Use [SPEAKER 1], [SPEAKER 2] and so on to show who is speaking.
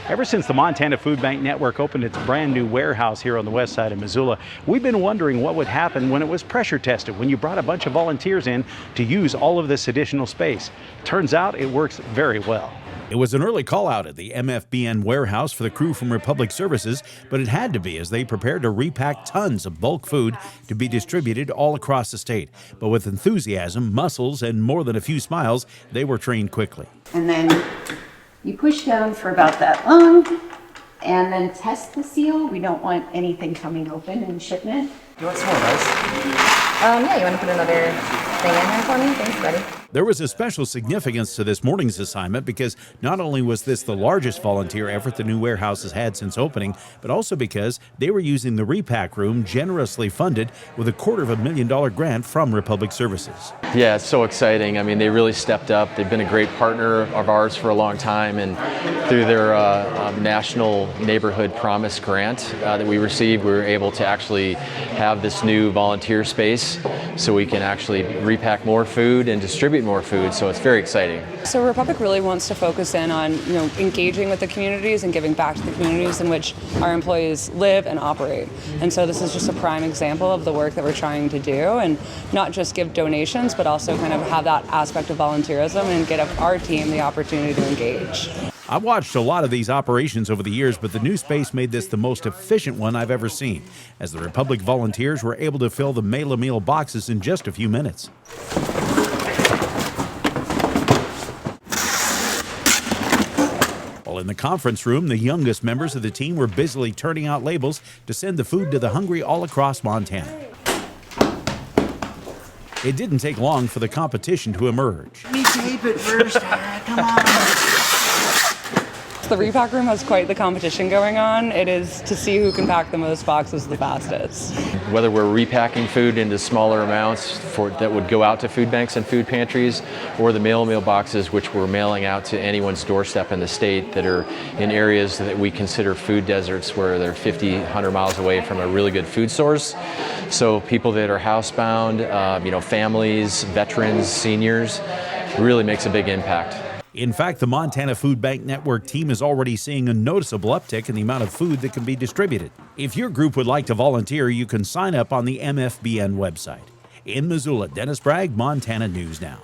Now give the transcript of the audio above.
[SPEAKER 1] Ever since the Montana Food Bank Network opened its brand new warehouse here on the west side of Missoula, we've been wondering what would happen when it was pressure tested, when you brought a bunch of volunteers in to use all of this additional space. Turns out it works very well.
[SPEAKER 2] It was an early call out at the MFBN warehouse for the crew from Republic Services, but it had to be as they prepared to repack tons of bulk food to be distributed all across the state. But with enthusiasm, muscles, and more than a few smiles, they were trained quickly.
[SPEAKER 3] And then you push down for about that long and then test the seal. We don't want anything coming open in shipment.
[SPEAKER 4] You want some more rice?
[SPEAKER 5] Yeah, you want to put another thing in there for me? Thanks, buddy.
[SPEAKER 2] There was a special significance to this morning's assignment because not only was this the largest volunteer effort the new warehouse has had since opening, but also because they were using the repack room generously funded with a $250,000 grant from Republic Services.
[SPEAKER 4] Yeah, it's so exciting. I mean, they really stepped up. They've been a great partner of ours for a long time, and through their National Neighborhood Promise grant that we received, we were able to actually have this new volunteer space so we can actually repack more food and distribute more food, so it's very exciting.
[SPEAKER 6] So Republic really wants to focus in on engaging with the communities and giving back to the communities in which our employees live and operate. And so this is just a prime example of the work that we're trying to do, and not just give donations, but also kind of have that aspect of volunteerism and get our team the opportunity to engage.
[SPEAKER 2] I've watched a lot of these operations over the years, but the new space made this the most efficient one I've ever seen, as the Republic volunteers were able to fill the mail-a-meal boxes in just a few minutes. While in the conference room, the youngest members of the team were busily turning out labels to send the food to the hungry all across Montana. It didn't take long for the competition to emerge.
[SPEAKER 7] Let me tape it first. Come on.
[SPEAKER 6] The repack room has quite the competition going on. It is to see who can pack the most boxes the fastest.
[SPEAKER 4] Whether we're repacking food into smaller amounts that would go out to food banks and food pantries, or the mail-a-meal boxes which we're mailing out to anyone's doorstep in the state that are in areas that we consider food deserts, where they're 50, 100 miles away from a really good food source. So people that are housebound, families, veterans, seniors, really makes a big impact.
[SPEAKER 2] In fact, the Montana Food Bank Network team is already seeing a noticeable uptick in the amount of food that can be distributed. If your group would like to volunteer, you can sign up on the MFBN website. In Missoula, Dennis Bragg, Montana News Now.